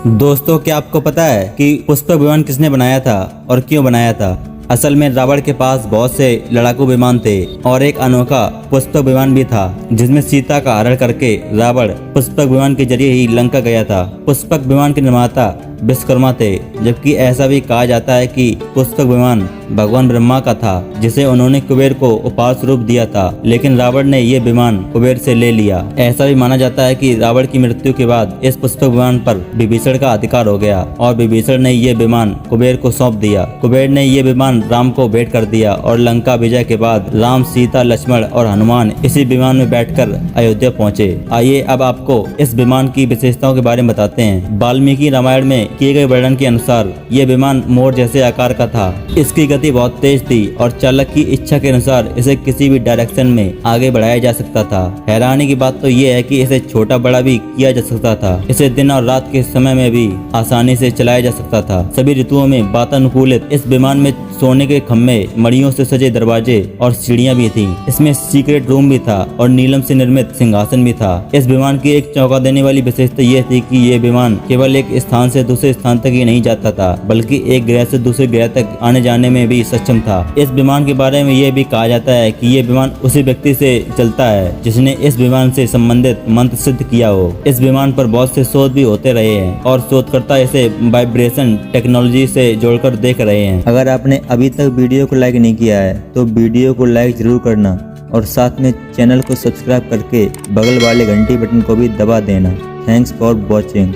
दोस्तों, क्या आपको पता है कि पुष्पक विमान किसने बनाया था और क्यों बनाया था? असल में रावण के पास बहुत से लड़ाकू विमान थे और एक अनोखा पुष्पक विमान भी था जिसमें सीता का हरण करके रावण पुष्पक विमान के जरिए ही लंका गया था। पुष्पक विमान के निर्माता विश्वकर्मा थे, जबकि ऐसा भी कहा जाता है कि पुष्पक विमान भगवान ब्रह्मा का था जिसे उन्होंने कुबेर को उपहार स्वरूप दिया था, लेकिन रावण ने ये विमान कुबेर से ले लिया। ऐसा भी माना जाता है कि रावण की मृत्यु के बाद इस पुष्पक विमान पर विभीषण का अधिकार हो गया और विभीषण ने ये विमान कुबेर को सौंप दिया। कुबेर ने ये विमान राम को भेंट कर दिया और लंका विजय के बाद राम, सीता, लक्ष्मण और हनुमान इसी विमान में बैठकर अयोध्या पहुंचे। आइए अब आपको इस विमान की विशेषताओं के बारे में बताते हैं। वाल्मीकि रामायण में किए गए वर्णन के अनुसार ये विमान मोर जैसे आकार का था। इसकी गति बहुत तेज थी और चालक की इच्छा के अनुसार इसे किसी भी डायरेक्शन में आगे बढ़ाया जा सकता था। हैरानी की बात तो ये है कि इसे छोटा बड़ा भी किया जा सकता था। इसे दिन और रात के समय में भी आसानी से चलाया जा सकता था। सभी ऋतुओं में वातानुकूलित इस विमान में सोने के खम्भे, मड़ियों से सजे दरवाजे और सीढ़ियां भी थी। इसमें सीक्रेट रूम भी था और नीलम से निर्मित सिंहासन भी था। इस विमान की एक चौंका देने वाली विशेषता यह थी कि ये विमान केवल एक स्थान से दूसरे स्थान तक ही नहीं जाता था, बल्कि एक ग्रह से दूसरे ग्रह तक आने जाने में भी सक्षम था। इस विमान के बारे में यह भी कहा जाता है कि ये विमान उसी व्यक्ति से चलता है जिसने इस विमान से संबंधित मंत्र सिद्ध किया हो। इस विमान पर बहुत से शोध भी होते रहे हैं और शोधकर्ता इसे वाइब्रेशन टेक्नोलॉजी से जोड़कर देख रहे हैं। अगर आपने अभी तक वीडियो को लाइक नहीं किया है तो वीडियो को लाइक जरूर करना और साथ में चैनल को सब्सक्राइब करके बगल वाले घंटी बटन को भी दबा देना। Thanks for watching.